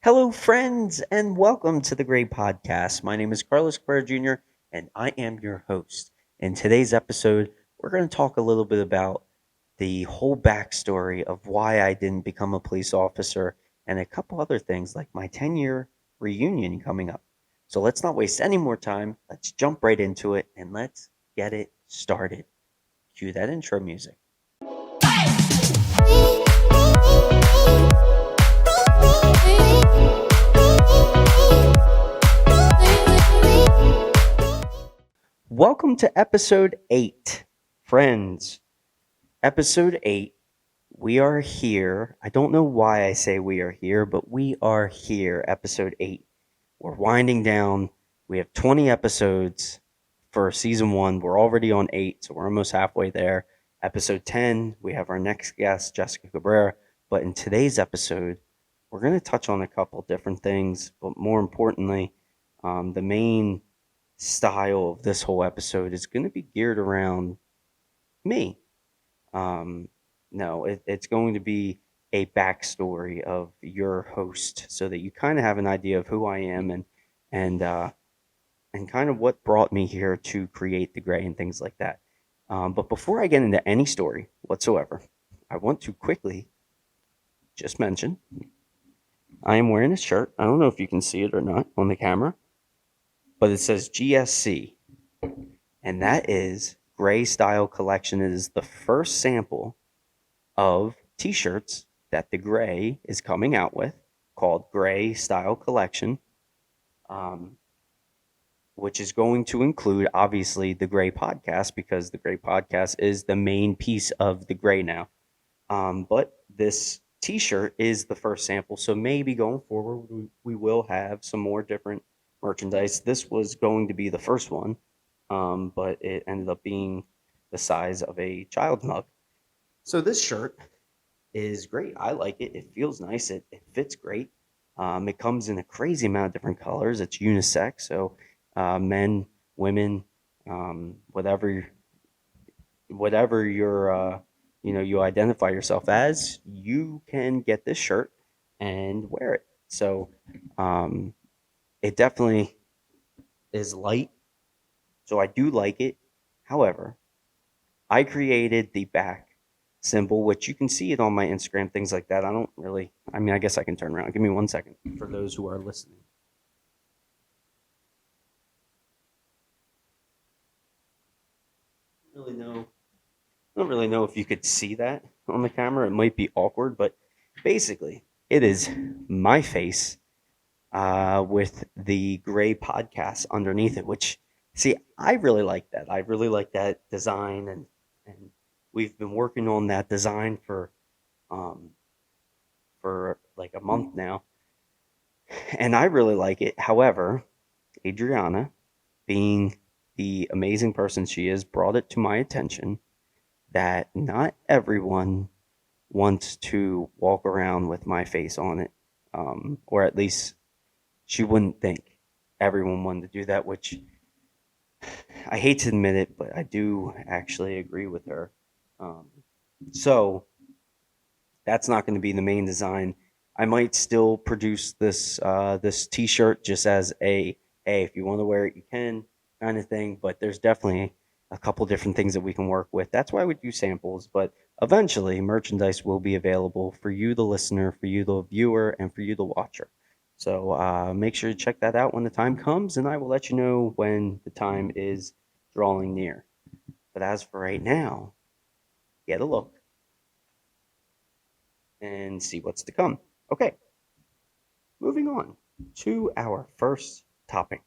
Hello, friends, and welcome to the Great Podcast. My name is Carlos Guerrero Jr., and I am your host. In today's episode, we're going to talk a little bit about the whole backstory of why I didn't become a police officer and a couple other things like my 10-year reunion coming up. So let's not waste any more time. Let's jump right into it and let's get it started. Cue that intro music. Welcome to episode 8, friends. Episode 8, we are here. I don't know why I say we are here, but we are here. Episode 8. We're winding down. We have 20 episodes for season 1. We're already on 8, so we're almost halfway there. Episode 10, we have our next guest, Jessica Cabrera. But in today's episode, we're going to touch on a couple different things, but more importantly, the main style of this whole episode is going to be geared around me. Um, no, it's going to be a backstory of your host, so that you kind of have an idea of who I am and uh, and kind of what brought me here to create the Gray and things like that. But before I get into any story whatsoever, I want to quickly just mention I am wearing a shirt. I don't know if you can see it or not on the camera, but it says GSC, and that is Gray Style Collection. It is the first sample of t-shirts that the Gray is coming out with, called Gray Style Collection, which is going to include, obviously, the Gray Podcast, because the Gray Podcast is the main piece of the Gray now. But this t-shirt is the first sample, so maybe going forward we will have some more different merchandise. This was going to be the first one, but it ended up being the size of a child mug. So this shirt is great. I like it. It feels nice. It fits great. It comes in a crazy amount of different colors. It's unisex, so men, women, whatever you identify yourself as, you can get this shirt and wear it. So it definitely is light. So I do like it. However, I created the back symbol, which you can see it on my Instagram, things like that. I guess I can turn around. Give me 1 second for those who are listening. Really know. I don't really know if you could see that on the camera. It might be awkward, but basically, it is my face with the Gray Podcast underneath it, which, see, I really like that. I really like that design, and we've been working on that design um, for like a month now, and I really like it. However, Adriana, being the amazing person she is, brought it to my attention that not everyone wants to walk around with my face on it, or at least she wouldn't think everyone wanted to do that, which I hate to admit it, but I do actually agree with her. Um, so that's not going to be the main design. I might still produce this T-shirt just as a hey, if you want to wear it, you can kind of thing. But there's definitely a couple different things that we can work with. That's why we do samples. But eventually, merchandise will be available for you, the listener, for you, the viewer, and for you, the watcher. So make sure to check that out when the time comes, and I will let you know when the time is drawing near. But as for right now, get a look and see what's to come. Okay, moving on to our first topic,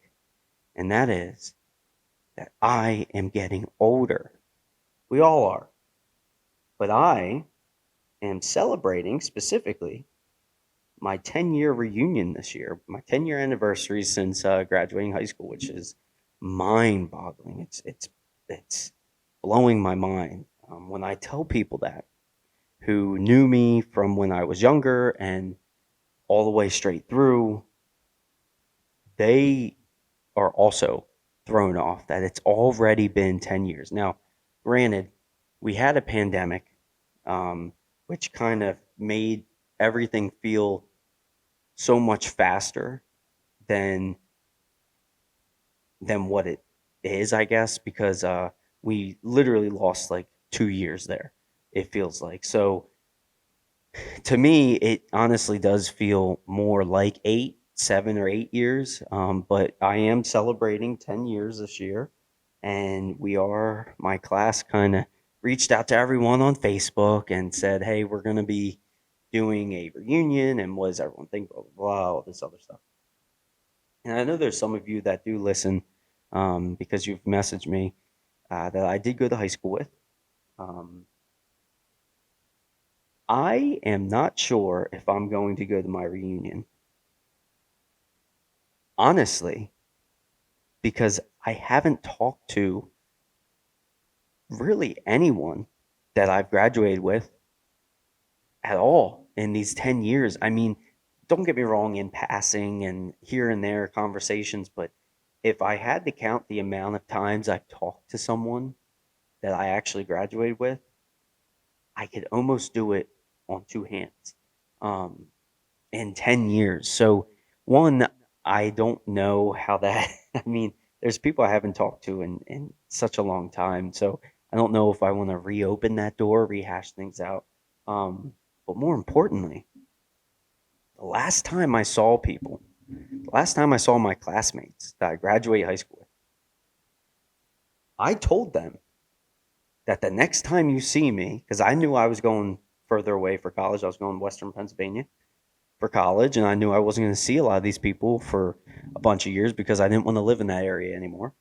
and that is that I am getting older. We all are. But I am celebrating specifically my 10-year reunion this year, my 10-year anniversary since graduating high school, which is mind-boggling. It's blowing my mind when I tell people that, who knew me from when I was younger and all the way straight through. They are also thrown off that it's already been 10 years. Now, granted, we had a pandemic, which kind of made everything feel so much faster than what it is, I guess, because we literally lost like 2 years there. It feels like so. To me, it honestly does feel more like 7 or 8 years. But I am celebrating 10 years this year, and my class kind of reached out to everyone on Facebook and said, "Hey, we're going to be doing a reunion, and what does everyone think? Blah blah blah, all this other stuff." And I know there's some of you that do listen, because you've messaged me, that I did go to high school with. Um, I am not sure if I'm going to go to my reunion, honestly, because I haven't talked to really anyone that I've graduated with at all in these 10 years. I mean, don't get me wrong, in passing and here and there conversations, but if I had to count the amount of times I've talked to someone that I actually graduated with, I could almost do it on two hands. Um, in 10 years. So, one, I don't know how that, I mean, there's people I haven't talked to in such a long time. So, I don't know if I want to reopen that door, rehash things out. But more importantly, the last time I saw my classmates that I graduated high school with, I told them that the next time you see me, because I knew I was going further away for college, I was going to Western Pennsylvania for college, and I knew I wasn't going to see a lot of these people for a bunch of years because I didn't want to live in that area anymore.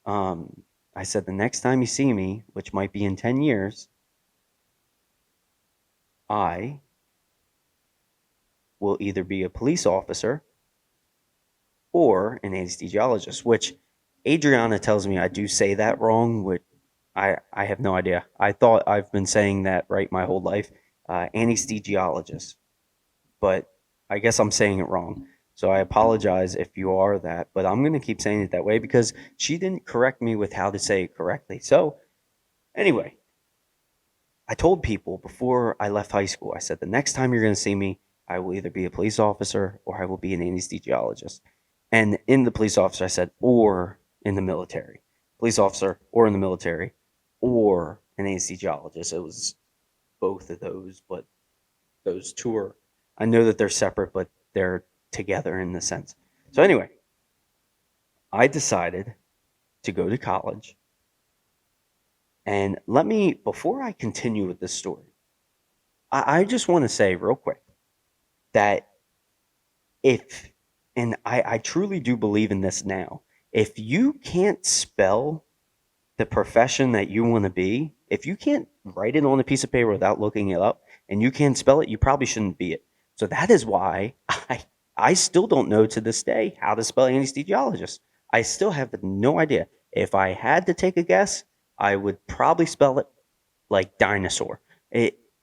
Um, I said, the next time you see me, which might be in 10 years, I will either be a police officer or an anesthesiologist, which Adriana tells me I do say that wrong, which I have no idea. I thought I've been saying that right my whole life, anesthesiologist, but I guess I'm saying it wrong. So I apologize if you are that, but I'm going to keep saying it that way because she didn't correct me with how to say it correctly. So, anyway, I told people before I left high school, I said, the next time you're going to see me, I will either be a police officer or I will be an anesthesiologist. And in the police officer, I said, or in the military. Police officer or in the military or an anesthesiologist. It was both of those, but those two are, I know that they're separate, but they're together in the sense. So, anyway, I decided to go to college. And before I continue with this story, I just want to say real quick that if, and I truly do believe in this now, if you can't spell the profession that you want to be, if you can't write it on a piece of paper without looking it up and you can't spell it, you probably shouldn't be it. So that is why I still don't know to this day how to spell anesthesiologist. I still have no idea. If I had to take a guess, I would probably spell it like dinosaur.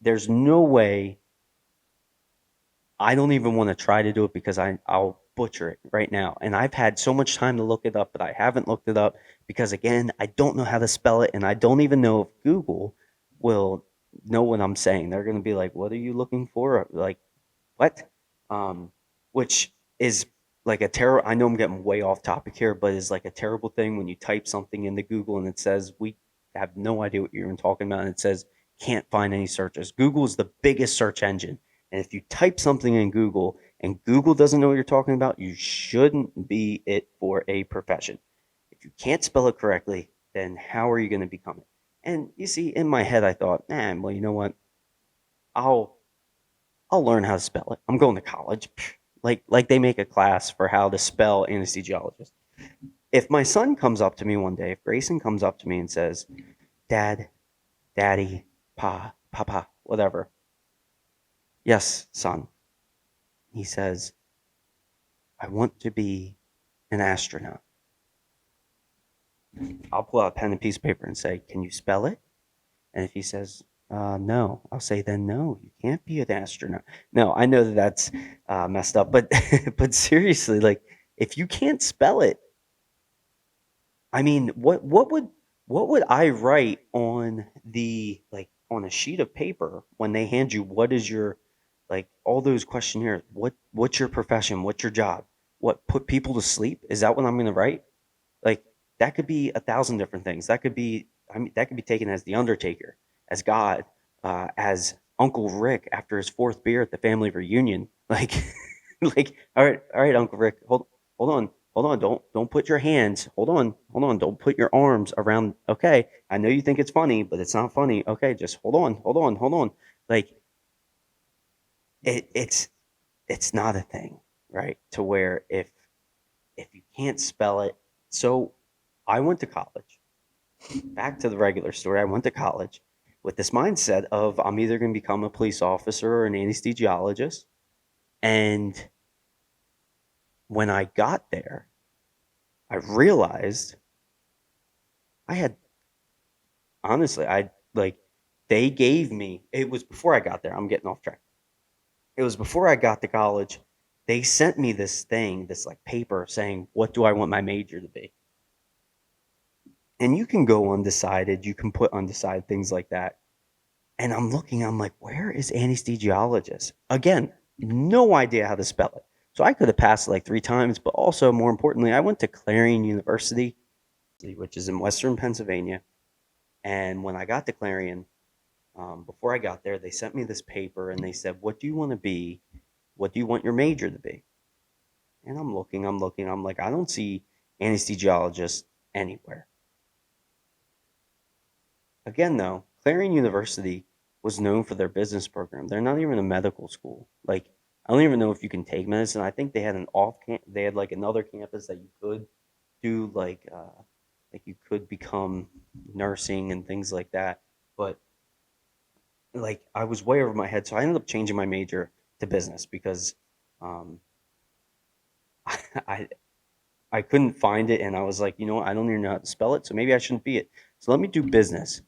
There's no way. I don't even want to try to do it because I'll butcher it right now. And I've had so much time to look it up, but I haven't looked it up because, again, I don't know how to spell it. And I don't even know if Google will know what I'm saying. They're going to be like, what are you looking for? Like, what? Which is like a terrible, I know I'm getting way off topic here, but it's like a terrible thing when you type something into Google and it says, we have no idea what you're even talking about. And it says, can't find any searches. Google is the biggest search engine. And if you type something in Google and Google doesn't know what you're talking about, you shouldn't be it for a profession. If you can't spell it correctly, then how are you going to become it? And you see, in my head, I thought, man, well, you know what? I'll I'll learn how to spell it. I'm going to college. Like they make a class for how to spell anesthesiologist. If my son comes up to me one day, if Grayson comes up to me and says, Dad, Daddy, Papa, whatever. Yes, son. He says, I want to be an astronaut. I'll pull out a pen and piece of paper and say, can you spell it? And if he says, no, I'll say, then no, you can't be an astronaut. No, I know that that's messed up, but but seriously, like if you can't spell it, I mean, what would I write on the like on a sheet of paper when they hand you what is your Like all those questionnaires, what's your profession? What's your job? What put people to sleep? Is that what I'm gonna write? Like that could be a thousand different things. That could be, I mean, that could be taken as the Undertaker, as God, as Uncle Rick after his fourth beer at the family reunion. Like, like, all right, Uncle Rick, hold on, don't put your hands, hold on, don't put your arms around. Okay, I know you think it's funny, but it's not funny. Okay, just hold on. Like it's not a thing, right? To where if you can't spell it, so I went to college. Back to the regular story. I went to college with this mindset of I'm either going to become a police officer or an anesthesiologist. And when I got there, I realized I had, honestly, I like, they gave me, it was before I got there. I'm getting off track. It was before I got to college. They sent me this thing, this like paper saying, what do I want my major to be? And you can go undecided, you can put undecided, things like that. And I'm looking, I'm like, where is anesthesiologist? Again, no idea how to spell it. So I could have passed it like 3 times, but also more importantly, I went to Clarion University, which is in Western Pennsylvania. And when I got to Clarion, before I got there, they sent me this paper and they said, what do you want to be? What do you want your major to be? And I'm looking, I'm like, I don't see anesthesiologist anywhere. Again, though, Clarion University was known for their business program. They're not even a medical school. Like, I don't even know if you can take medicine. I think they had an off camp. They had like another campus that you could do like you could become nursing and things like that. But like I was way over my head, so I ended up changing my major to business because um, I I couldn't find it, and I was like, you know what, I don't even know how to spell it, so maybe I shouldn't be it. So let me do business.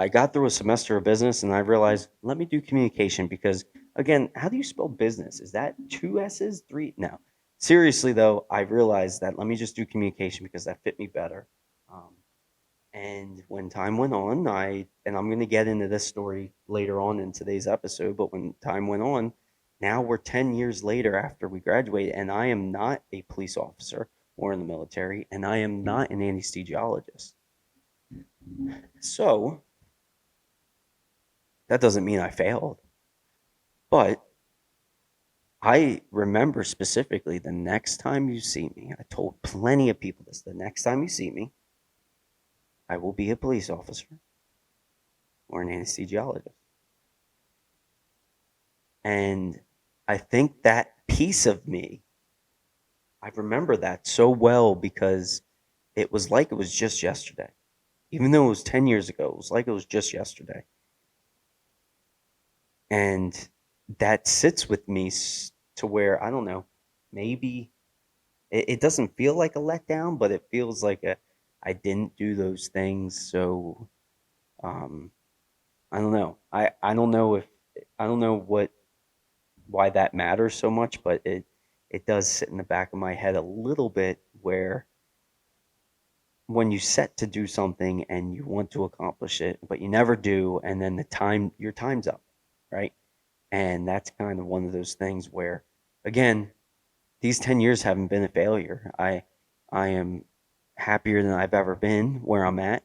I got through a semester of business and I realized, let me do communication because, again, how do you spell business? Is that two S's, three? No. Seriously, though, I realized that let me just do communication because that fit me better. Um, and when time went on, and I'm going to get into this story later on in today's episode, but when time went on, now we're 10 years later after we graduated, and I am not a police officer or in the military, and I am not an anesthesiologist. So that doesn't mean I failed. But I remember specifically the next time you see me, I told plenty of people this. The next time you see me, I will be a police officer or an anesthesiologist. And I think that piece of me, I remember that so well because it was like it was just yesterday. Even though it was 10 years ago, it was like it was just yesterday. And that sits with me to where, I don't know, maybe it doesn't feel like a letdown, but it feels like a I didn't do those things, so um, I don't know. I don't know if I don't know what why that matters so much, but it does sit in the back of my head a little bit where when you set to do something and you want to accomplish it, but you never do, and then your time's up, right? And that's kind of one of those things where, again, these 10 years haven't been a failure. I am happier than I've ever been where I'm at,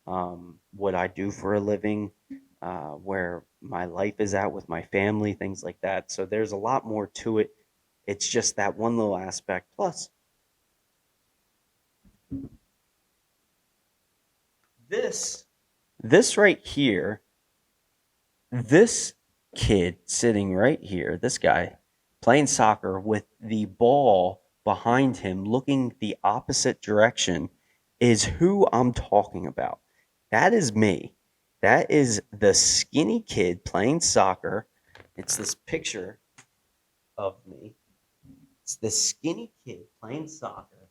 what I do for a living, where my life is at with my family, things like that. So there's a lot more to it. It's just that one little aspect. Plus, this this right here, this kid sitting right here, this guy playing soccer with the ball behind him looking the opposite direction is who I'm talking about. That is me. That is the skinny kid playing soccer. It's this picture of me. It's the skinny kid playing soccer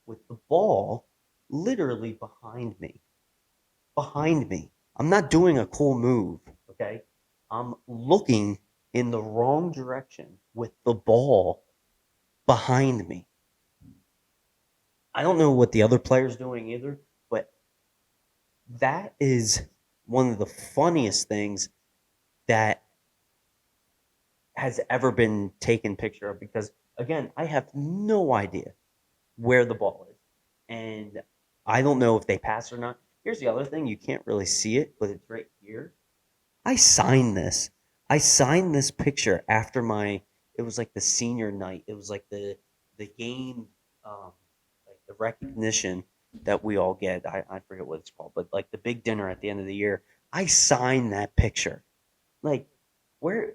with the ball literally behind me. Behind me. I'm not doing a cool move, okay? I'm looking in the wrong direction with the ball behind me. I don't know what the other player's doing either, but that is one of the funniest things that has ever been taken picture of because again, I have no idea where the ball is. And I don't know if they pass or not. Here's the other thing, you can't really see it, but it's right here. I signed this. I signed this picture after my it was like the senior night. It was like the game like the recognition that we all get. I forget what it's called, but like the big dinner at the end of the year. I signed that picture. Like where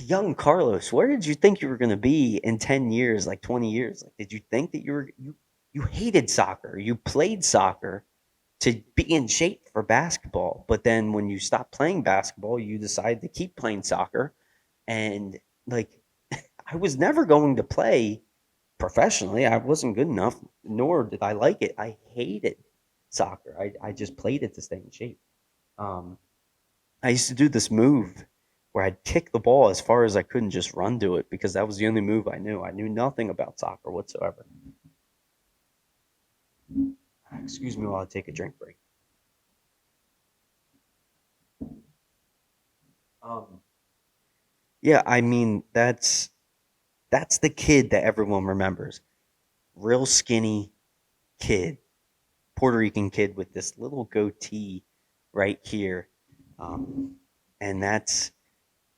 young Carlos, where did you think you were going to be in 10 years, like 20 years? Like did you think that you hated soccer. You played soccer to be in shape for basketball. But then when you stop playing basketball, you decide to keep playing soccer. And like, I was never going to play professionally. I wasn't good enough, nor did I like it. I hated soccer. I just played it to stay in shape. Um, I used to do this move where I'd kick the ball as far as I could and just run to it because that was the only move I knew. I knew nothing about soccer whatsoever. Excuse me while I take a drink break. Um, yeah, I mean that's the kid that everyone remembers. Real skinny kid, Puerto Rican kid with this little goatee right here, um, and that's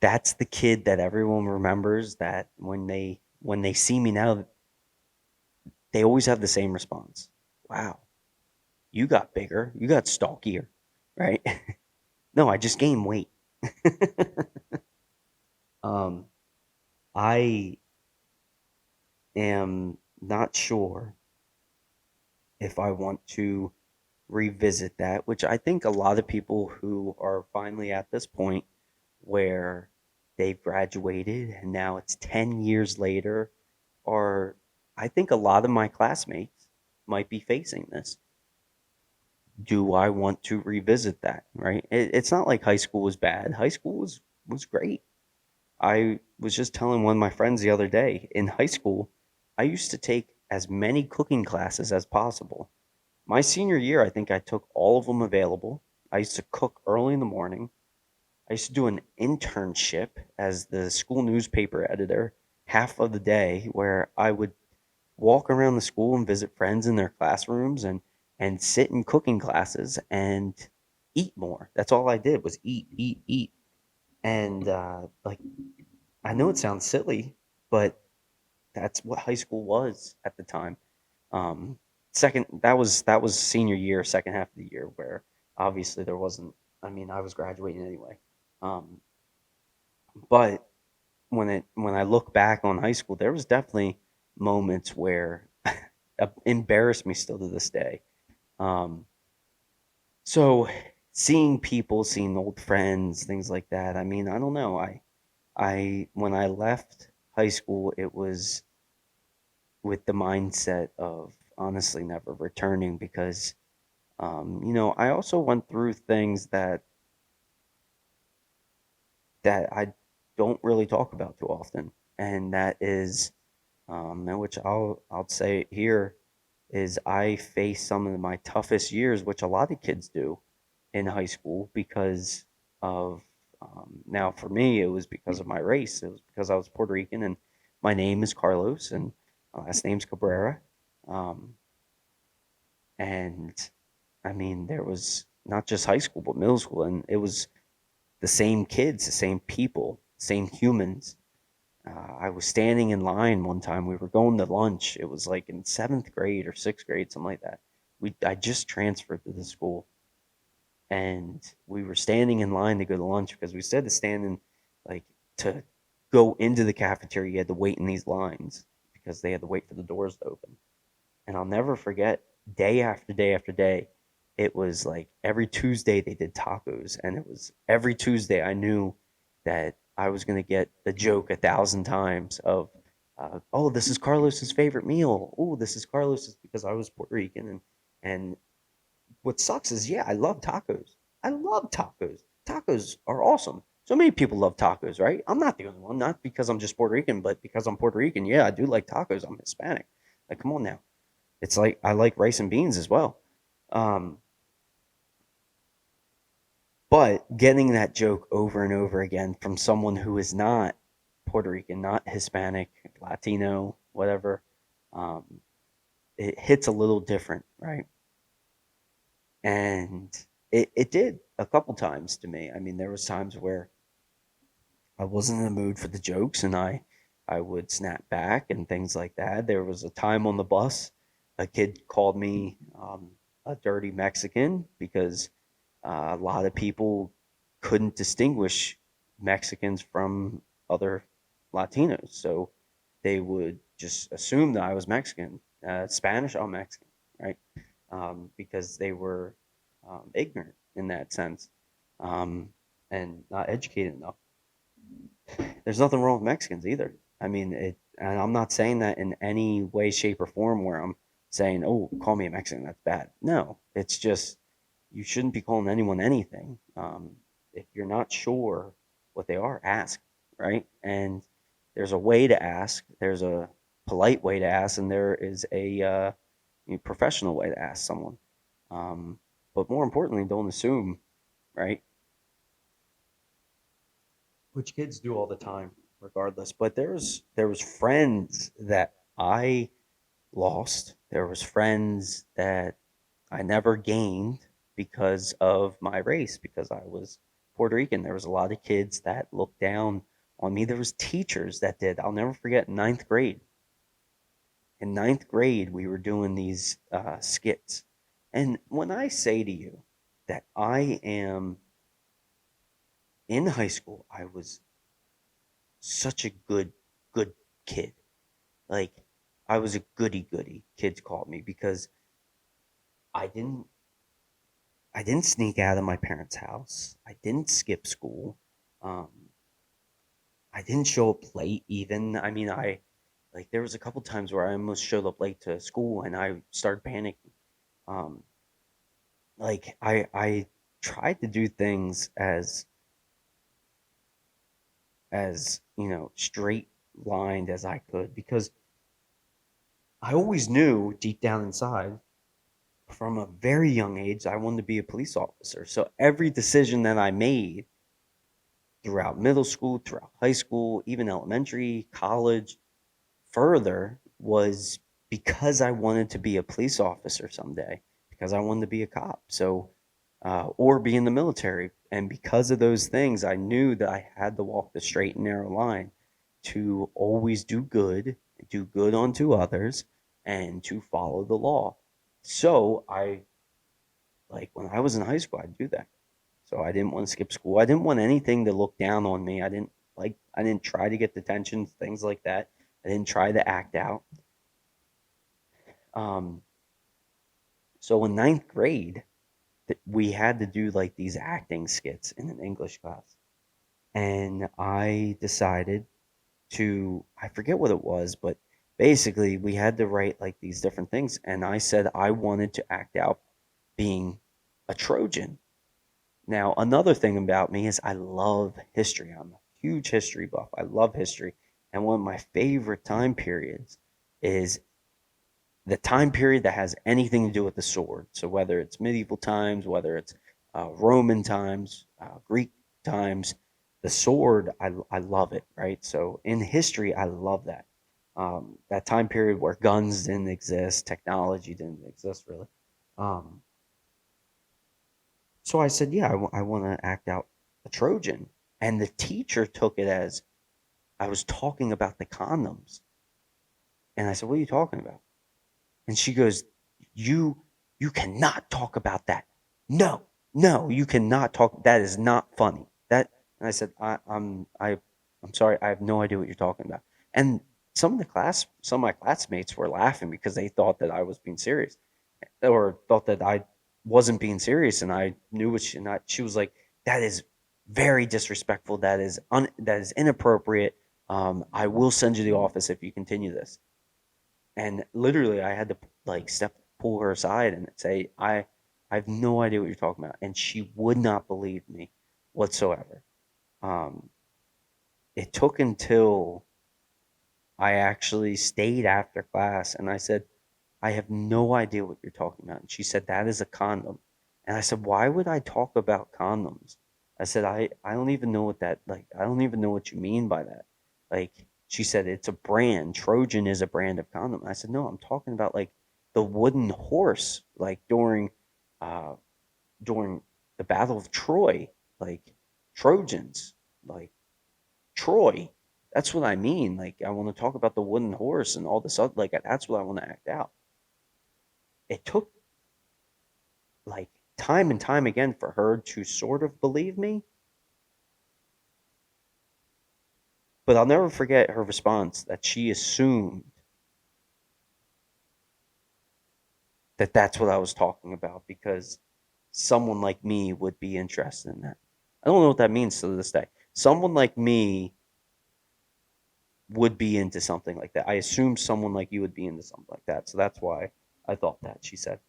the kid that everyone remembers. That when they see me now, they always have the same response. Wow, you got bigger, you got stalkier, right? No, I just gained weight. um, I am not sure if I want to revisit that, which I think a lot of people who are finally at this point where they've graduated and now it's 10 years later, or I think a lot of my classmates might be facing this. Do I want to revisit that? Right? It's not like high school was bad. High school was great. I was just telling one of my friends the other day in high school, I used to take as many cooking classes as possible. My senior year, I think I took all of them available. I used to cook early in the morning. I used to do an internship as the school newspaper editor half of the day where I would walk around the school and visit friends in their classrooms and sit in cooking classes and eat more. That's all I did was eat, eat, eat. And like I know it sounds silly, but that's what high school was at the time. Um, second, that was senior year, second half of the year, where obviously there wasn't. I mean, I was graduating anyway. Um, but when I look back on high school, there was definitely moments where embarrass me still to this day. Um, so seeing people, seeing old friends, things like that. I mean, I don't know. I when I left high school, it was with the mindset of honestly never returning because I also went through things that I don't really talk about too often, and that is, and which I'll say here is I faced some of my toughest years, which a lot of kids do in high school because of now for me it was because of my race. It was because I was Puerto Rican and my name is Carlos and my last name's Cabrera. Um, and I mean, there was not just high school, but middle school, and it was the same kids, the same people, same humans. I was standing in line one time. We were going to lunch. It was like in seventh grade or sixth grade, something like that. I just transferred to the school, and we were standing in line to go to lunch because we said to stand in, like, to go into the cafeteria, you had to wait in these lines because they had to wait for the doors to open. And I'll never forget day after day after day. It was like every Tuesday they did tacos, and it was every Tuesday I knew that I was going to get the joke 1,000 times of, oh, this is Carlos's favorite meal. Oh, this is Carlos's because I was Puerto Rican, and what sucks is, yeah, I love tacos. I love tacos. Tacos are awesome. So many people love tacos, right? I'm not the only one. Not because I'm just Puerto Rican, but because I'm Puerto Rican. Yeah, I do like tacos. I'm Hispanic. Like, come on now. It's like I like rice and beans as well. Um, But getting that joke over and over again from someone who is not Puerto Rican, not Hispanic, Latino, whatever, um, it hits a little different, right? And it did a couple times to me. I mean, there was times where I wasn't in the mood for the jokes, and I would snap back and things like that. There was a time on the bus, a kid called me a dirty Mexican because a lot of people couldn't distinguish Mexicans from other Latinos, so they would just assume that I was Mexican, Spanish or Mexican, right? Because they were ignorant in that sense, um, and not educated enough. There's nothing wrong with Mexicans either. I mean, and I'm not saying that in any way, shape, or form where I'm saying, "Oh, call me a Mexican, that's bad." No, it's just you shouldn't be calling anyone anything. If you're not sure what they are, ask, right? And there's a way to ask. There's a polite way to ask, and there is a professional way to ask someone. Um, but more importantly, don't assume, right? Which kids do all the time, regardless. But there was friends that I lost. There was friends that I never gained because of my race, because I was Puerto Rican. There was a lot of kids that looked down on me. There was teachers that did. I'll never forget ninth grade. In ninth grade, we were doing these skits. And when I say to you that I am in high school, I was such a good kid. Like I was a goody goody, kids called me because I didn't I didn't sneak out of my parents' house. I didn't skip school. Um, I didn't show up late even. I mean, I like there was a couple times where I almost showed up late to school and I started panicking. Um, I tried to do things as straight lined as I could because I always knew deep down inside from a very young age I wanted to be a police officer. So every decision that I made throughout middle school, throughout high school, even elementary, college, further was because I wanted to be a police officer someday, because I wanted to be a cop. So, or be in the military. And because of those things, I knew that I had to walk the straight and narrow line to always do good unto others, and to follow the law. So like when I was in high school, I'd do that. So I didn't want to skip school. I didn't want anything to look down on me. I didn't try to get detention, things like that. I didn't try to act out. Um, so in ninth grade, we had to do like these acting skits in an English class. And I decided I forget what it was, but basically we had to write like these different things. And I said I wanted to act out being a Trojan. Now, another thing about me is I love history. I'm a huge history buff. I love history. And one of my favorite time periods is the time period that has anything to do with the sword. So whether it's medieval times, whether it's Roman times, Greek times, the sword, I love it, right? So in history, I love that. That time period where guns didn't exist, technology didn't exist really. Um, So I said, yeah, I want to act out a Trojan. And the teacher took it as I was talking about the condoms. And I said, what are you talking about? And she goes, you, you cannot talk about that. No, no, you cannot talk. That is not funny. And I said, I'm sorry. I have no idea what you're talking about. And some of my classmates were laughing because they thought that I was being serious, or thought that I wasn't being serious, and I knew what she was like, that is very disrespectful. That is inappropriate. I will send you to the office if you continue this. And literally, I had to like pull her aside and say, I have no idea what you're talking about, and she would not believe me whatsoever. Um, it took until I actually stayed after class and I said, I have no idea what you're talking about. And she said, that is a condom. And I said, why would I talk about condoms? I said, I don't even know what that, like, I don't even know what you mean by that. Like, she said, it's a brand. Trojan is a brand of condom. I said, no, I'm talking about like the wooden horse, like uh, during the Battle of Troy, like Trojans, like Troy. That's what I mean. Like, I want to talk about the wooden horse and all this other, like, that's what I want to act out. It took like time and time again for her to sort of believe me, but I'll never forget her response that she assumed that that's what I was talking about because someone like me would be interested in that. I don't know what that means to this day. Someone like me would be into something like that. I assume someone like you would be into something like that. So that's why I thought that, she said.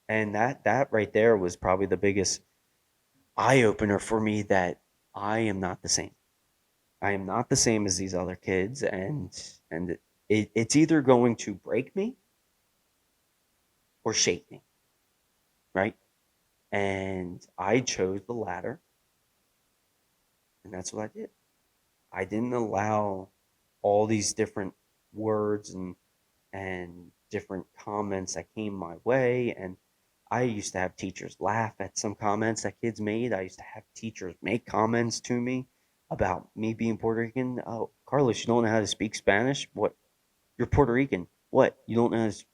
And that right there was probably the biggest eye opener for me that I am not the same. I am not the same as these other kids, and it's either going to break me or shape me, right? And I chose the latter, and that's what I did. I didn't allow all these different words and different comments that came my way. And I used to have teachers laugh at some comments that kids made. I used to have teachers make comments to me about me being Puerto Rican. Oh, Carlos, you don't know how to speak Spanish? What? You're Puerto Rican. What? You don't know how to.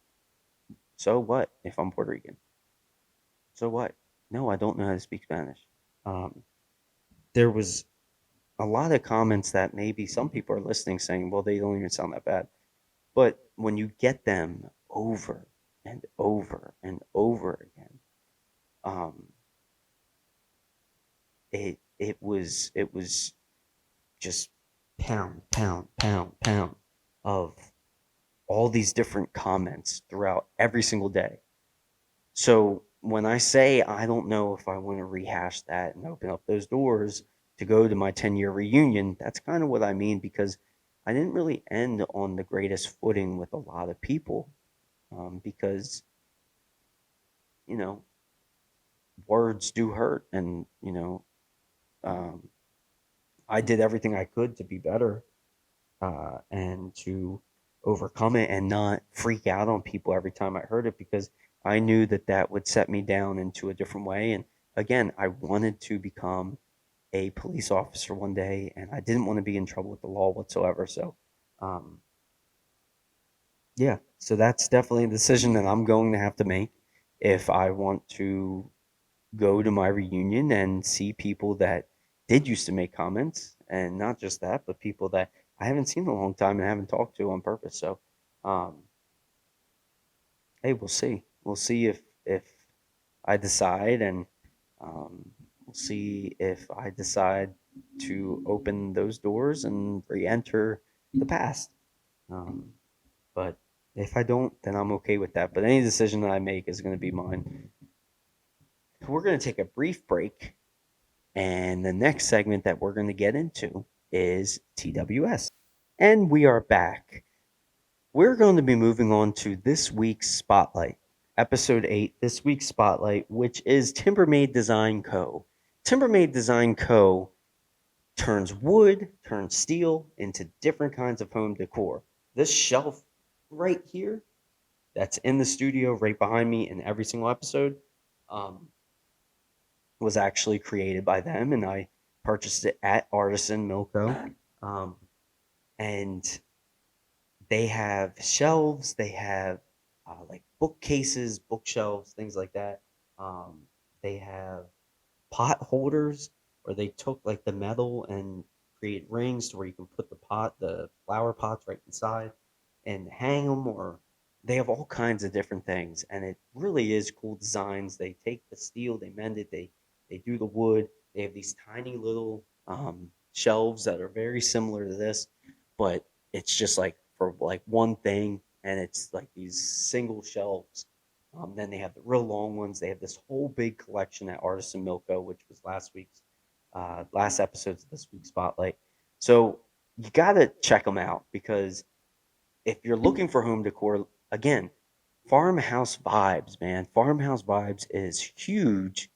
So what if I'm Puerto Rican? So what? No, I don't know how to speak Spanish. Um, there was a lot of comments that maybe some people are listening saying, well, they don't even sound that bad. But when you get them over and over and over again, um, it was just pound, pound, pound, pound of all these different comments throughout every single day. So when I say I don't know if I want to rehash that and open up those doors to go to my 10-year reunion, that's kind of what I mean because I didn't really end on the greatest footing with a lot of people because, you know, words do hurt. And, um, I did everything I could to be better and to overcome it and not freak out on people every time I heard it because I knew that that would set me down into a different way. And again, I wanted to become a police officer one day, and I didn't want to be in trouble with the law whatsoever. So, um, yeah, so that's definitely a decision that I'm going to have to make if I want to go to my reunion and see people that did used to make comments, and not just that, but people that I haven't seen in a long time and haven't talked to on purpose. So, um, hey, we'll see. We'll see if I decide, and we'll see if I decide to open those doors and re-enter the past. Um, but if I don't, then I'm okay with that. But any decision that I make is going to be mine. We're going to take a brief break. And the next segment that we're going to get into is TWS. And we are back. We're going to be moving on to this week's Spotlight, episode 8, this week's Spotlight, which is Timbermade Design Co. Timbermade Design Co. turns wood, turns steel into different kinds of home decor. This shelf right here, that's in the studio right behind me in every single episode, um, was actually created by them, and I purchased it at Artisan Milko. Um, and they have shelves, they have like bookcases, bookshelves, things like that. Um, they have pot holders where they took like the metal and create rings to where you can put the flower pots right inside and hang them, or they have all kinds of different things. And it really is cool designs. They take the steel, they mend it, they do the wood. They have these tiny little shelves that are very similar to this, but it's just like for like one thing, and it's like these single shelves. Then they have the real long ones. They have this whole big collection at Artisan Milko, which was last episode's this week's Spotlight. So you got to check them out because if you're looking for home decor, again, Farmhouse Vibes, man. Farmhouse Vibes is huge.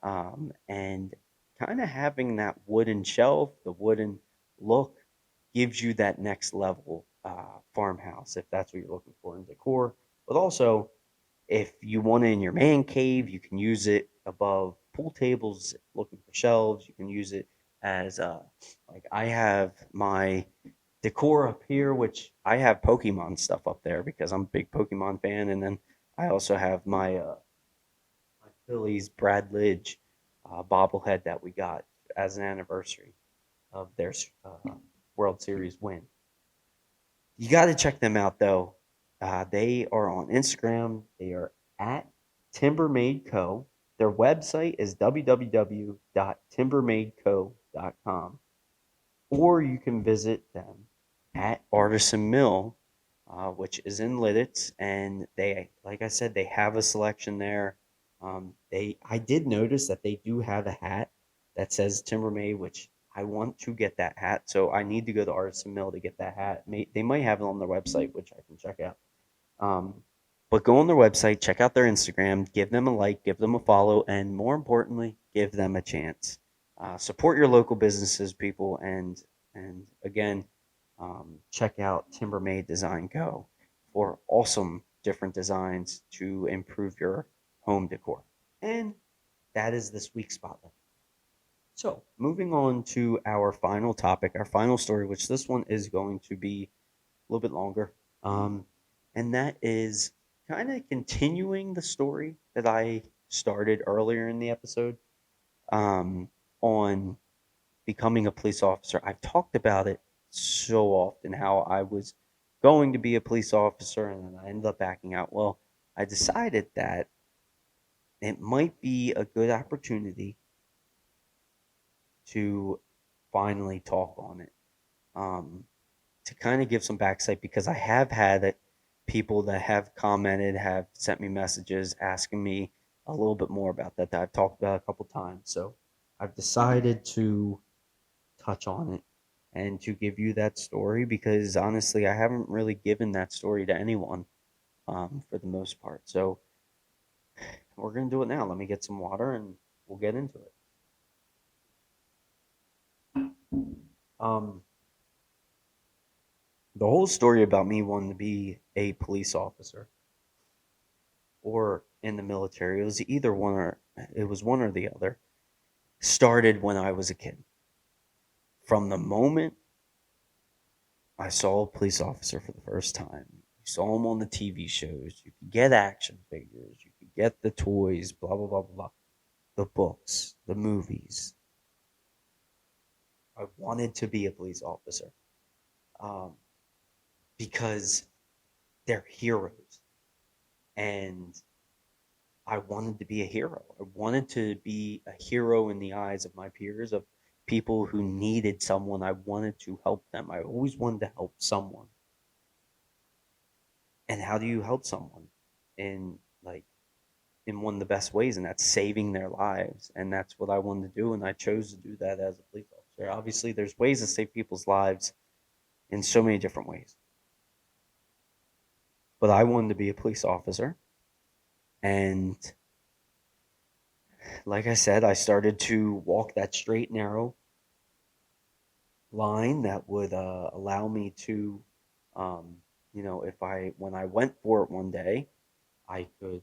And kind of having that wooden shelf, the wooden look, gives you that next level farmhouse if that's what you're looking for in decor. But also, if you want it in your man cave, you can use it above pool tables, looking for shelves. You can use it as like I have my decor up here, which I have Pokemon stuff up there because I'm a big Pokemon fan, and then I also have my Phillies Brad Lidge bobblehead that we got as an anniversary of their World Series win. You got to check them out though. They are on Instagram. They are at Timbermade Co. Their website is www.timbermadeco.com, or you can visit them at Artisan Mill, which is in Lidditz, and they, like I said, they have a selection there. I did notice that they do have a hat that says Timbermade, which I want to get that hat, so I need to go to Artisan Mill to get that hat. They might have it on their website, which I can check out. Um, but go on their website, check out their Instagram, give them a like, give them a follow, and more importantly, give them a chance. Support your local businesses, people, and again, check out Timbermade Design Co. for awesome different designs to improve your home decor. And that is this week's spotlight. So, moving on to our final topic, our final story, which this one is going to be a little bit longer. And that is kind of continuing the story that I started earlier in the episode um, on becoming a police officer. I've talked about it so often how I was going to be a police officer and then I ended up backing out. Well, I decided that it might be a good opportunity to finally talk on it. Um, to kind of give some backsight because I have had people that have commented, have sent me messages asking me a little bit more about that I've talked about a couple times. So I've decided to touch on it and to give you that story because honestly, I haven't really given that story to anyone for the most part. So we're going to do it now. Let me get some water and we'll get into it. Um, the whole story about me wanting to be a police officer or in the military, it was either one or it was one or the other, started when I was a kid. From the moment I saw a police officer for the first time, you saw him on the TV shows, you could get action figures, you could get the toys, blah, blah, blah, blah, blah, the books, the movies. I wanted to be a police officer um, because they're heroes. And I wanted to be a hero. I wanted to be a hero in the eyes of my peers, of people who needed someone. I wanted to help them. I always wanted to help someone. And how do you help someone? In like in one of the best ways, and that's saving their lives. And that's what I wanted to do, and I chose to do that as a police officer. Obviously, there's ways to save people's lives in so many different ways. But I wanted to be a police officer. And like I said, I started to walk that straight, narrow line that would allow me to, um, if when I went for it one day, I could,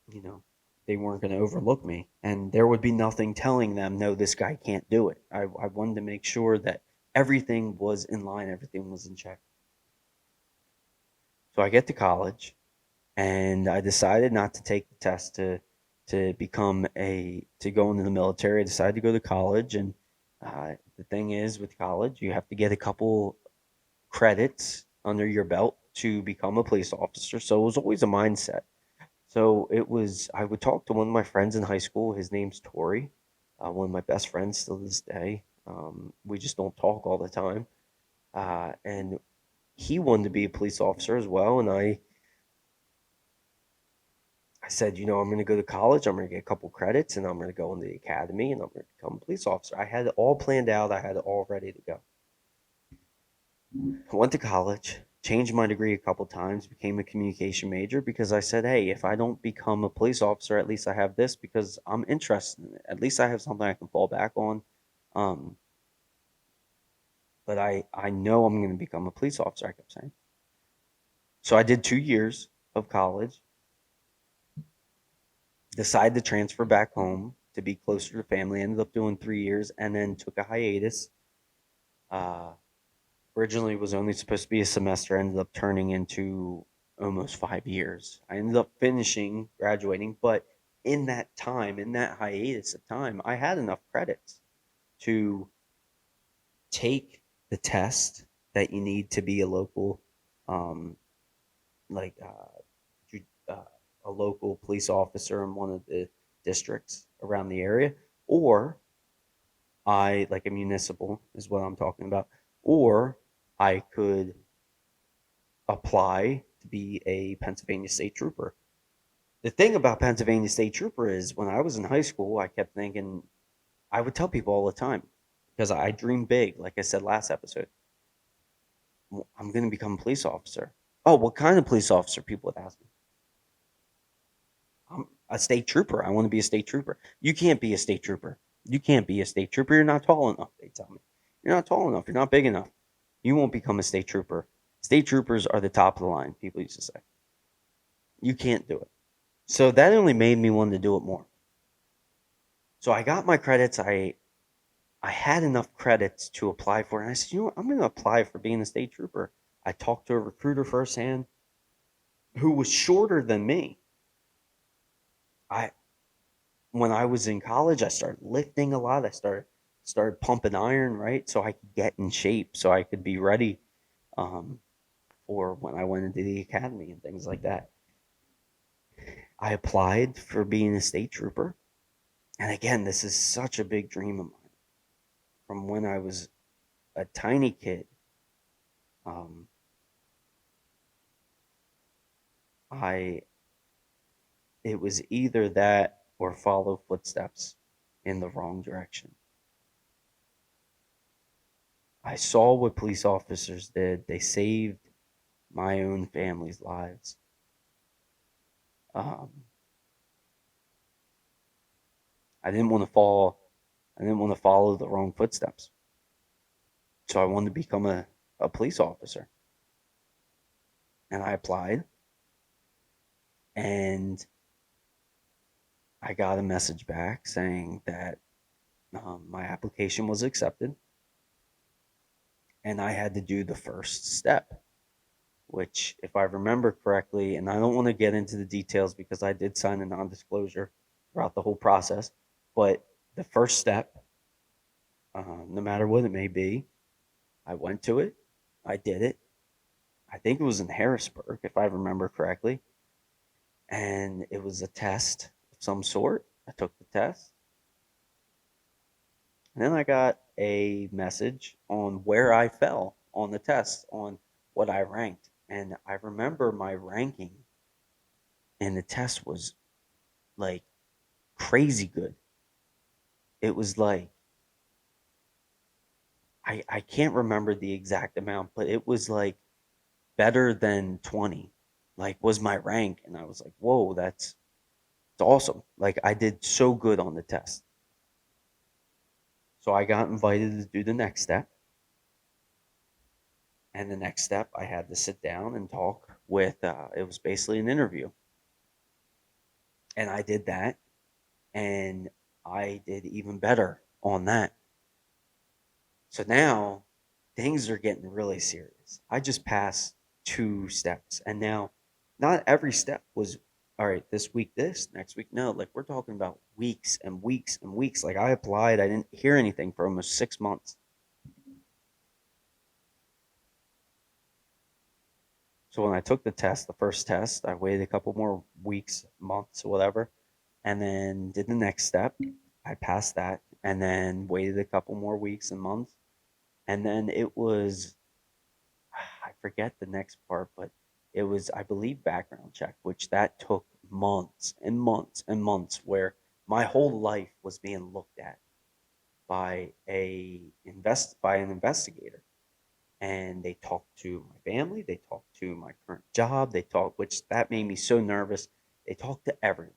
you know, they weren't going to overlook me. And there would be nothing telling them, no, this guy can't do it. I wanted to make sure that everything was in line, everything was in check. So I get to college and I decided not to take the test to become to go into the military. I decided to go to college, and the thing is, with college, you have to get a couple credits under your belt to become a police officer. So it was always a mindset. So it was. I would talk to one of my friends in high school. His name's Tori, one of my best friends still to this day. We just don't talk all the time, and he wanted to be a police officer as well, and I said, I'm going to go to college. I'm going to get a couple credits and I'm going to go into the academy and I'm going to become a police officer. I had it all planned out. I had it all ready to go. I went to college. changed my degree a couple times, became a communication major because I said, hey, if I don't become a police officer, at least I have this because I'm interested in it. At least I have something I can fall back on. Um, but I know I'm going to become a police officer, I kept saying. So I did 2 years of college, decided to transfer back home to be closer to family, ended up doing 3 years, and then took a hiatus. Uh, Originally was only supposed to be a semester, ended up turning into almost 5 years. I ended up finishing, graduating, but in that time, in that hiatus of time, I had enough credits to take the test that you need to be a local, um, like uh, a local police officer in one of the districts around the area, or I like a municipal is what I'm talking about, or I could apply to be a Pennsylvania State Trooper. The thing about Pennsylvania State Trooper is when I was in high school, I kept thinking, I would tell people all the time because I dream big, like I said last episode. I'm going to become a police officer. Oh, what kind of police officer? People would ask me. I'm a state trooper. I want to be a state trooper. You can't be a state trooper. You can't be a state trooper. You're not tall enough, they tell me. You're not tall enough. You're not big enough. You won't become a state trooper. State troopers are the top of the line, people used to say. You can't do it. So that only made me want to do it more. So I got my credits. I had enough credits to apply for it. And I said, you know what? I'm going to apply for being a state trooper. I talked to a recruiter firsthand who was shorter than me. I When I was in college, I started lifting a lot. I started pumping iron, right? So I could get in shape, so I could be ready um, for when I went into the academy and things like that. I applied for being a state trooper. And again, this is such a big dream of mine from when I was a tiny kid. Um, I It was either that or follow footsteps in the wrong direction. I saw what police officers did. They saved my own family's lives. Um, I didn't want to fall. I didn't want to follow the wrong footsteps. So I wanted to become a police officer. And I applied. And I got a message back saying that my application was accepted. And I had to do the first step, which, if I remember correctly, and I don't want to get into the details because I did sign a non disclosure throughout the whole process, but the first step, no matter what it may be, I went to it, I did it. I think it was in Harrisburg, if I remember correctly, and it was a test of some sort. I took the test, and then I got a message on where I fell on the test, on what I ranked. And I remember my ranking in the test was like crazy good. It was like I can't remember the exact amount, but it was like better than 20. Like was my rank, and I was like, "Whoa, it's awesome." Like I did so good on the test. So I got invited to do the next step. And the next step, I had to sit down and talk with it was basically an interview. And I did that, and I did even better on that. So now things are getting really serious. I just passed 2 steps, and now not every step was all right. This week, this next week, no. Like we're talking about weeks and weeks and weeks. Like I applied, I didn't hear anything for almost 6 months. So when I took the test, the first test, I waited a couple more weeks, months, or whatever, and then did the next step. I passed that, and then waited a couple more weeks and months, and then it was I forget the next part, but it was, I believe, background check, which that took months and months and months, where my whole life was being looked at by an investigator, and they talked to my family, they talked to my current job, they talked, which that made me so nervous. They talked to everyone,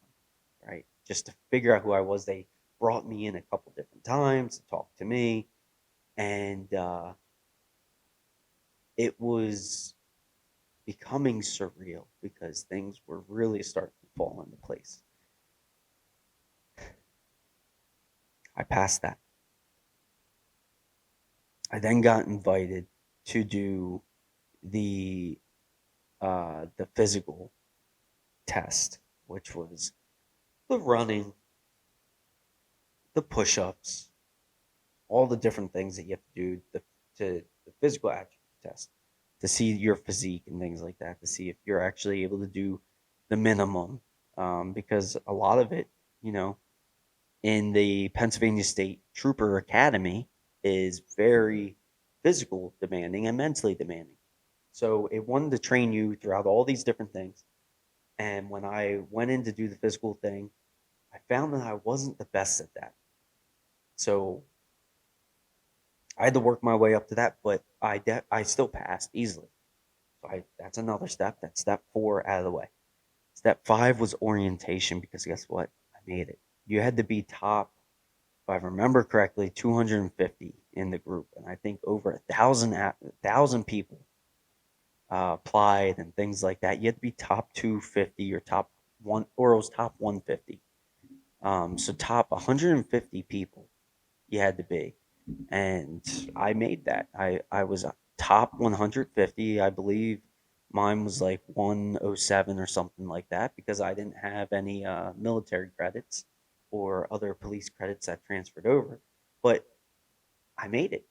right? Just to figure out who I was. They brought me in a couple different times to talk to me, and it was becoming surreal because things were really starting to fall into place. I passed that. I then got invited to do the the physical test, which was the running, the push-ups, all the different things that you have to do to the physical attribute test to see your physique and things like that, to see if you're actually able to do the minimum. Because a lot of it, you know, in the Pennsylvania State Trooper Academy is very physical demanding and mentally demanding. So it wanted to train you throughout all these different things. And when I went in to do the physical thing, I found that I wasn't the best at that. So I had to work my way up to that, but I still passed easily. So that's another step. That's step 4 out of the way. Step 5 was orientation because guess what? I made it. You had to be top, if I remember correctly, 250 in the group, and I think over a thousand people applied and things like that. You had to be top 250 or top one, or it was top 150. So top 150 people you had to be, and I made that. I was top 150. I believe mine was like 107 or something like that because I didn't have any military credits or other police credits that transferred over. But I made it.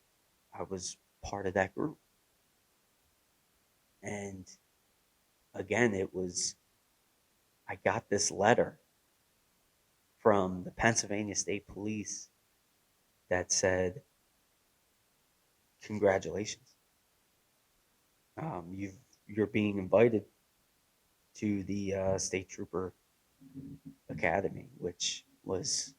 I was part of that group, and again, it was I got this letter from the Pennsylvania State Police that said, "Congratulations, you're being invited to the State Trooper Academy," which was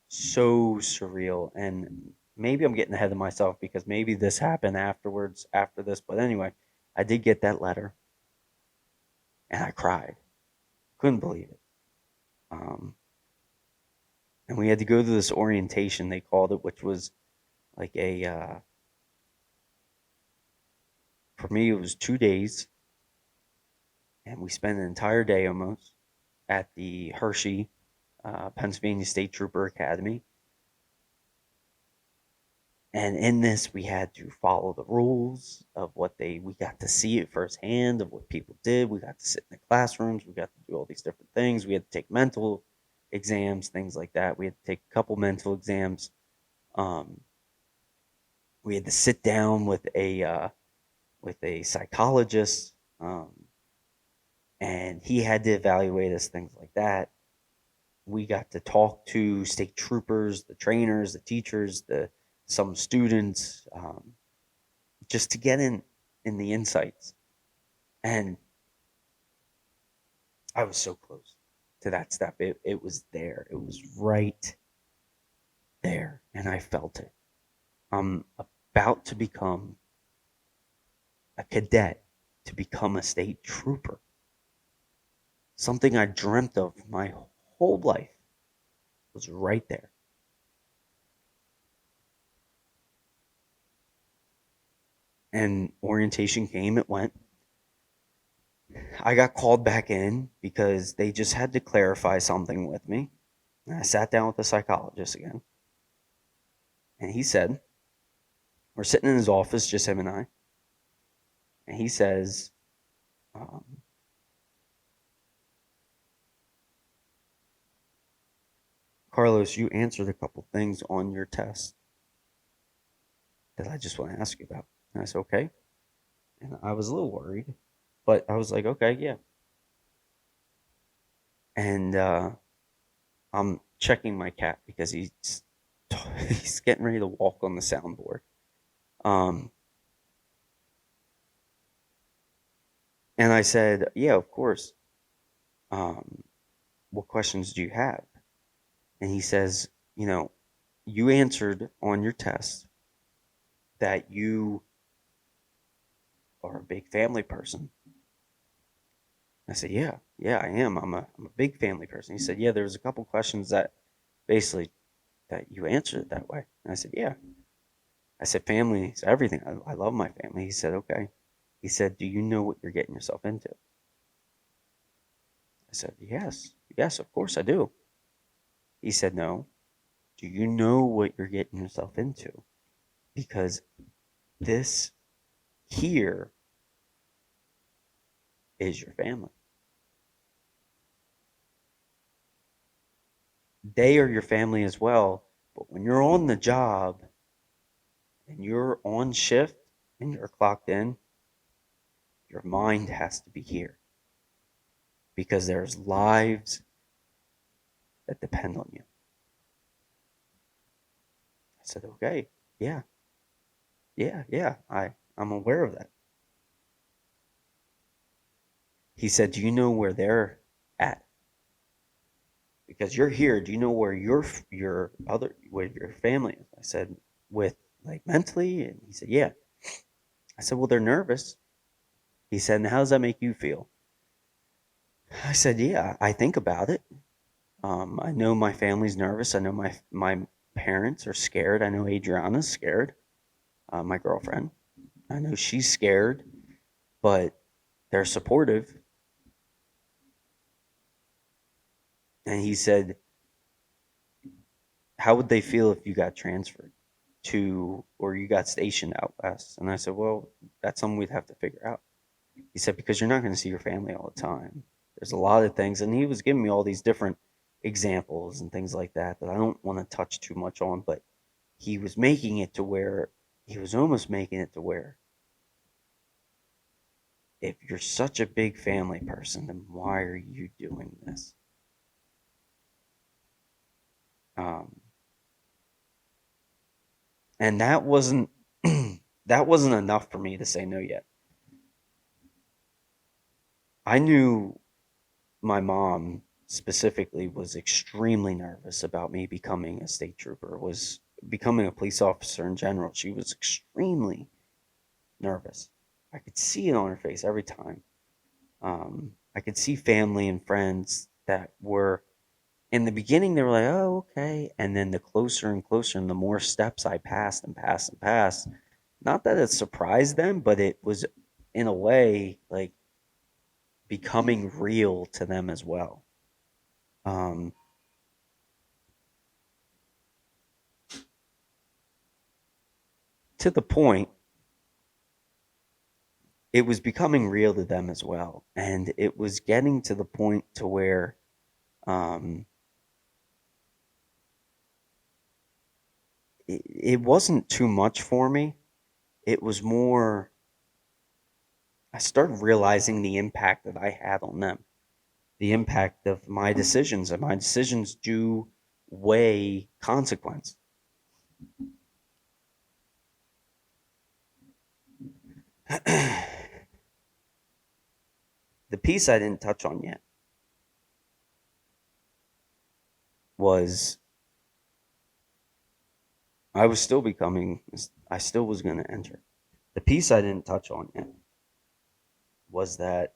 so surreal. And maybe I'm getting ahead of myself because maybe this happened afterwards, after this. But anyway, I did get that letter and I cried. Couldn't believe it. Um, and we had to go to this orientation, they called it, which was like for me, it was 2 days. And we spent an entire day almost at the Hershey, Pennsylvania State Trooper Academy. And in this, we had to follow the rules of we got to see it firsthand of what people did. We got to sit in the classrooms. We got to do all these different things. We had to take mental exams, things like that. We had to take a couple mental exams. Um, we had to sit down with a psychologist, and he had to evaluate us, things like that. We got to talk to state troopers, the trainers, the teachers, the some students, just to get in the insights. And I was so close to that step. It was there. It was right there, and I felt it. I'm about to become a cadet, to become a state trooper. Something I dreamt of my whole life was right there. And orientation came, it went. I got called back in because they just had to clarify something with me. And I sat down with the psychologist again. And he said, we're sitting in his office, just him and I. And he says, um, Carlos, you answered a couple things on your test that I just want to ask you about. And I said, okay. And I was a little worried, but I was like, okay, yeah. And I'm checking my cat because he's getting ready to walk on the soundboard. Um, and I said, yeah, of course. Um, what questions do you have? And he says, you know, you answered on your test that you are a big family person. I said, yeah, I am. I'm a big family person. He said, yeah, there's a couple questions that basically that you answered it that way. And I said, yeah. I said, family is everything. I love my family. He said, okay. He said, do you know what you're getting yourself into? I said, yes, of course I do. He said, no. Do you know what you're getting yourself into? Because this here is your family. They are your family as well. But when you're on the job and you're on shift and you're clocked in, your mind has to be here because there's lives that depend on you. I said, okay, yeah, yeah, I'm aware of that. He said, do you know where they're at? Because you're here. Do you know where where your family is? I said, with like mentally, and he said, yeah. I said, well, they're nervous. He said, and how does that make you feel? I said, yeah, I think about it. I know my family's nervous. I know my parents are scared. I know Adriana's scared, my girlfriend. I know she's scared, but they're supportive. And he said, how would they feel if you got transferred to, or you got stationed out west? And I said, well, that's something we'd have to figure out. He said, because you're not going to see your family all the time. There's a lot of things. And he was giving me all these different examples and things like that that I don't want to touch too much on, but he was making it to where he was almost making it to where if you're such a big family person, then why are you doing this? Um, and that wasn't that wasn't enough for me to say no yet. I knew my mom specifically was extremely nervous about me becoming a state trooper, was becoming a police officer in general. She was extremely nervous. I could see it on her face every time. I could see family and friends that were in the beginning, they were like, oh, okay. And then the closer and closer, and the more steps I passed and passed and passed, not that it surprised them, but it was in a way like becoming real to them as well. Um, to the point, it was becoming real to them as well. And it was getting to the point to where um, it wasn't too much for me. It was more, I started realizing the impact that I had on them, the impact of my decisions, and my decisions do weigh consequence. The piece I didn't touch on yet was I still was going to enter. The piece I didn't touch on yet was that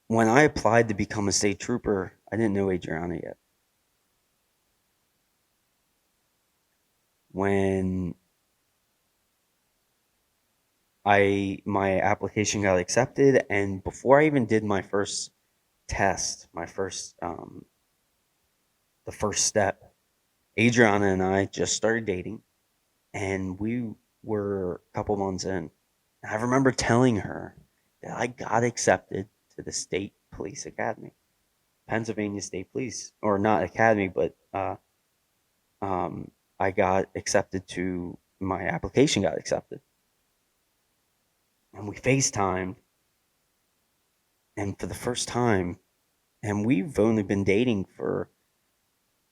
when I applied to become a state trooper, I didn't know Adriana yet. When my application got accepted, and before I even did my first test, the first step, Adriana and I just started dating, and we were a couple months in. I remember telling her that I got accepted to the State Police Academy, Pennsylvania State Police, or not Academy, but um, I got accepted to my application got accepted, and we FaceTimed, and for the first time, and we've only been dating for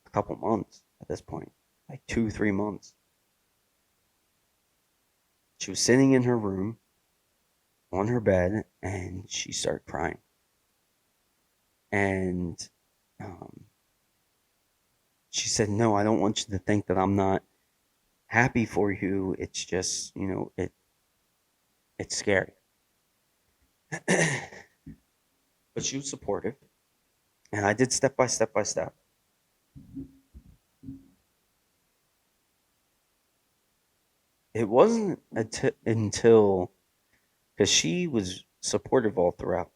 a couple months at this point, like 2, 3 months. She was sitting in her room on her bed, and she started crying, and um, she said, "No, I don't want you to think that I'm not happy for you. It's just, it's scary. But she was supportive, and I did step by step by step. It wasn't until, because she was supportive all throughout.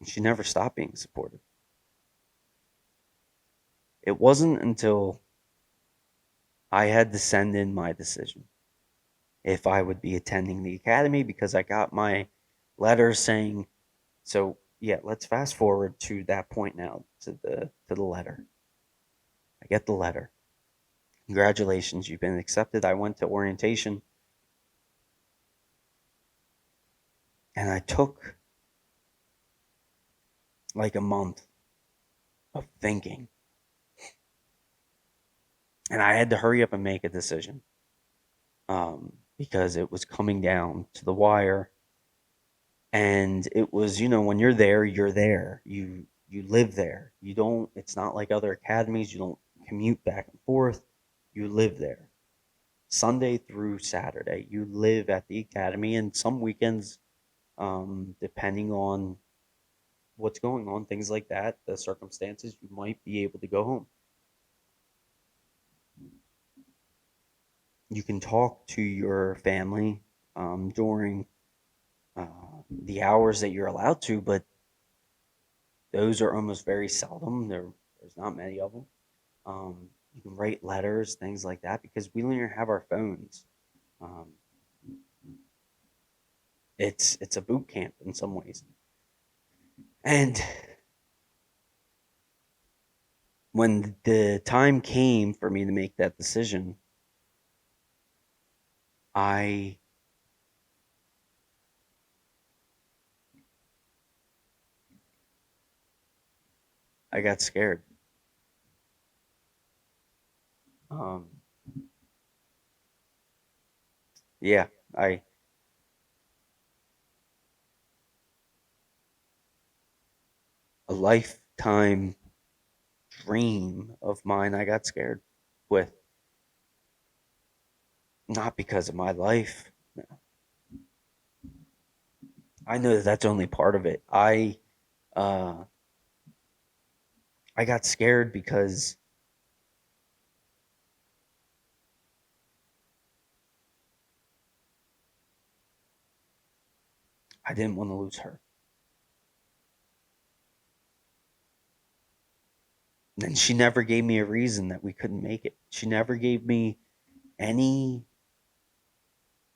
She never stopped being supportive. It wasn't until I had to send in my decision if I would be attending the academy, because I got my letter saying, so yeah, let's fast forward to that point now, to the letter. I get the letter. Congratulations, you've been accepted. I went to orientation, and I took like a month of thinking, and I had to hurry up and make a decision, because it was coming down to the wire. And it was, when you're there, you're there. You live there. You don't, it's not like other academies. You don't commute back and forth. You live there. Sunday through Saturday, you live at the academy, and some weekends, depending on what's going on, things like that, the circumstances, you might be able to go home. You can talk to your family, during the hours that you're allowed to, but those are almost very seldom. There's not many of them. You can write letters, things like that, because we don't even have our phones. Um, it's a boot camp in some ways. And when the time came for me to make that decision, I I got scared. Um, yeah, I a lifetime dream of mine I got scared with, not because of my life. No. I know that that's only part of it. Uh I got scared because I didn't want to lose her. And she never gave me a reason that we couldn't make it. She never gave me any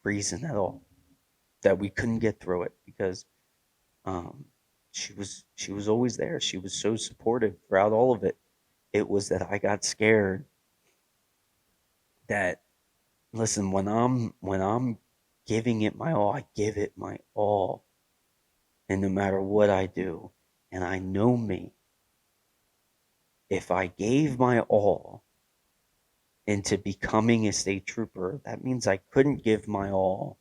reason at all that we couldn't get through it, because um, she was always there. She was so supportive throughout all of it. It was that I got scared that, listen, when I'm giving it my all, I give it my all, and no matter what I do, and I know me, if I gave my all into becoming a state trooper, that means I couldn't give my all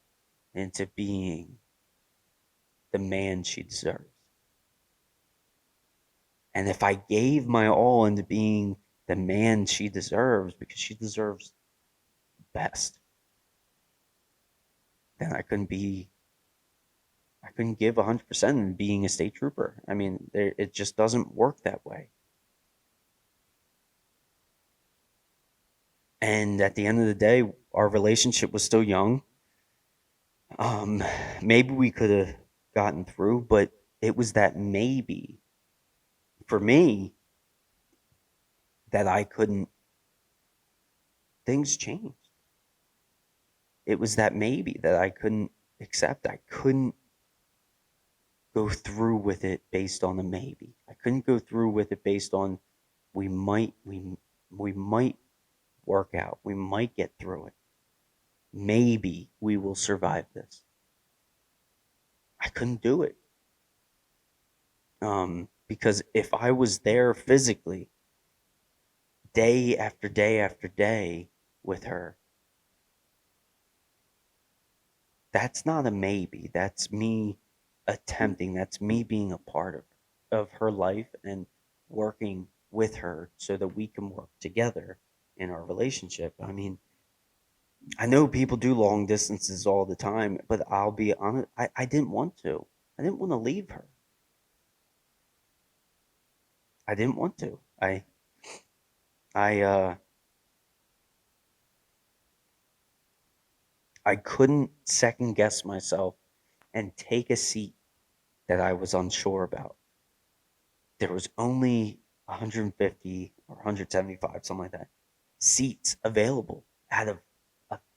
into being the man she deserves. And if I gave my all into being the man she deserves, because she deserves best, then I couldn't give 100% in being a state trooper. I mean, it just doesn't work that way. And at the end of the day, our relationship was still young. Um, Maybe we could have gotten through, but it was that maybe for me that I couldn't, things changed. It was that maybe that I couldn't accept. I couldn't go through with it based on a maybe. I couldn't go through with it based on we might we might work out. We might get through it. Maybe we will survive this. I couldn't do it. Because if I was there physically, day after day after day with her, that's not a maybe. That's me attempting. That's me being a part of her life and working with her so that we can work together in our relationship. I mean, I know people do long distances all the time, but I'll be honest, I didn't want to. I didn't want to leave her. I didn't want to. I I couldn't second guess myself and take a seat that I was unsure about. There was only 150 or 175, something like that, seats available out of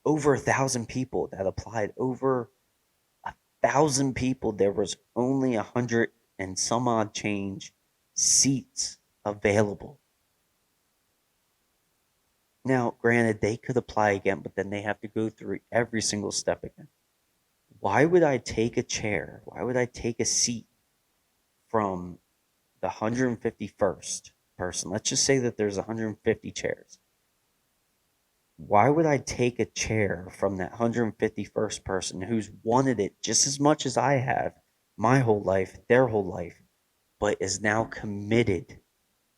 over 1,000 people that applied. Over 1,000 people, there was only 100 and some odd change seats available. Now, granted, they could apply again, but then they have to go through every single step again. Why would I take a chair? Why would I take a seat from the 151st person? Let's just say that there's 150 chairs. Why would I take a chair from that 151st person who's wanted it just as much as I have my whole life, their whole life, but is now committed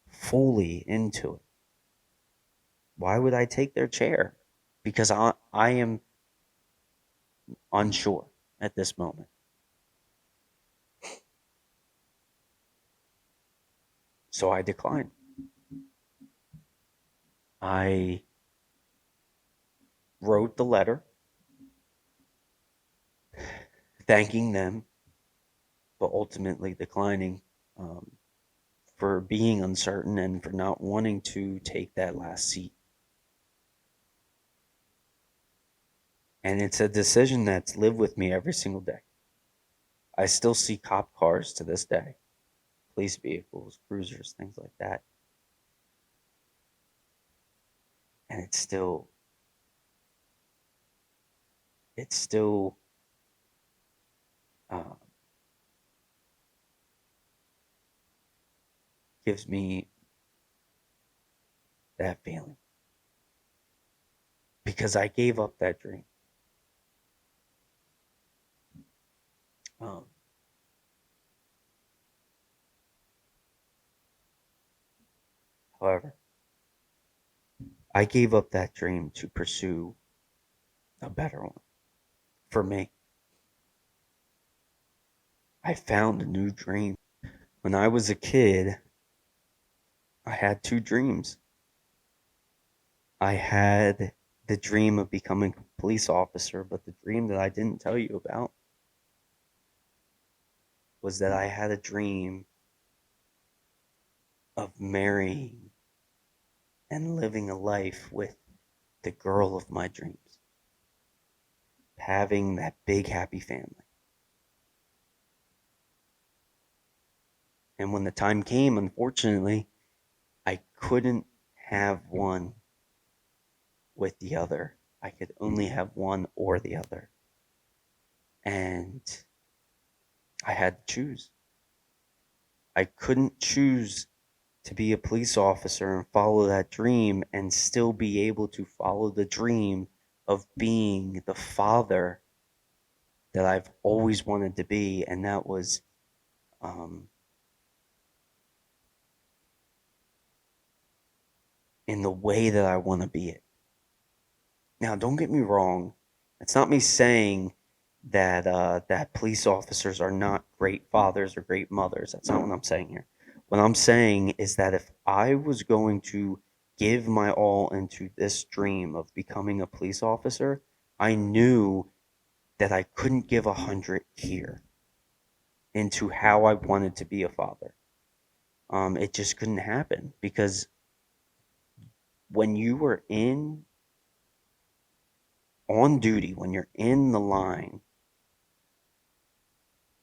fully into it? Why would I take their chair? Because I am unsure at this moment. So I declined. I wrote the letter thanking them, but ultimately declining, um, for being uncertain and for not wanting to take that last seat. And it's a decision that's lived with me every single day. I still see cop cars to this day, police vehicles, cruisers, things like that. And it still uh, gives me that feeling because I gave up that dream. Um, However, I gave up that dream to pursue a better one for me. I found a new dream. When I was a kid, I had two dreams. I had the dream of becoming a police officer, but the dream that I didn't tell you about was that I had a dream of marrying and living a life with the girl of my dreams, having that big happy family. And when the time came, unfortunately, I couldn't have one with the other. I could only have one or the other. And I had to choose. I couldn't choose to be a police officer and follow that dream and still be able to follow the dream of being the father that I've always wanted to be. And that was, um, in the way that I want to be it. Now, don't get me wrong. It's not me saying that police officers are not great fathers or great mothers. That's not what I'm saying here. What I'm saying is that if I was going to give my all into this dream of becoming a police officer, I knew that I couldn't give 100 here into how I wanted to be a father. It just couldn't happen because when you were in on duty, when you're in the line,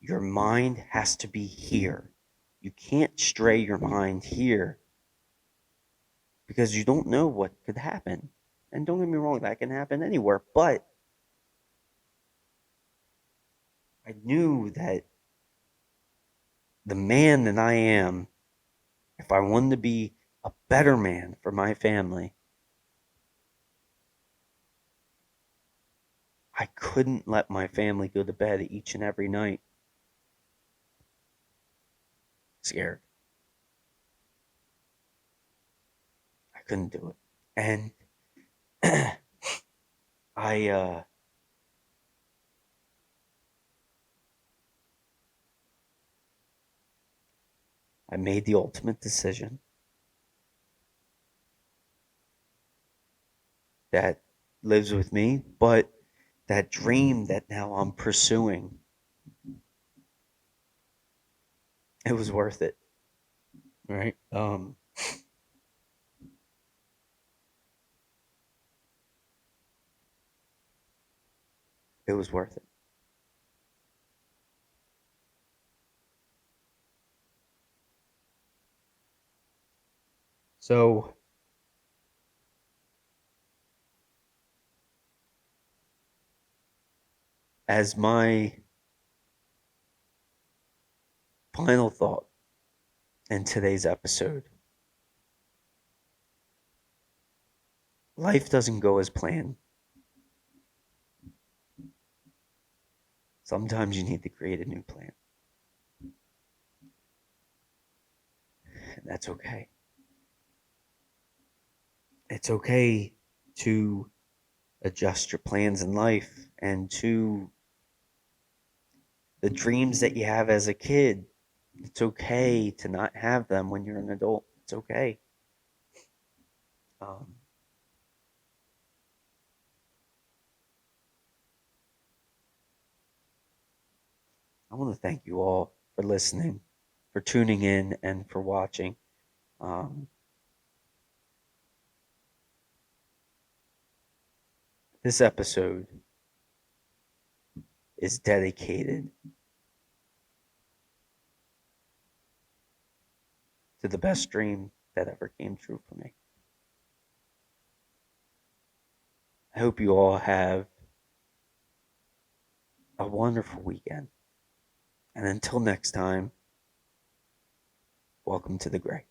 your mind has to be here. You can't stray your mind here because you don't know what could happen. And don't get me wrong, that can happen anywhere. But I knew that the man that I am, if I wanted to be a better man for my family, I couldn't let my family go to bed each and every night scared. I couldn't do it. And I I made the ultimate decision that lives with me, but that dream that now I'm pursuing, it was worth it, right? It was worth it. So, as my final thought in today's episode, life doesn't go as planned. Sometimes you need to create a new plan, and that's okay. It's okay to adjust your plans in life and to the dreams that you have as a kid. It's okay to not have them when you're an adult. It's okay. Um, I want to thank you all for listening, for tuning in, and for watching. Um, this episode is dedicated to the best dream that ever came true for me. I hope you all have a wonderful weekend. And until next time, welcome to the Gray.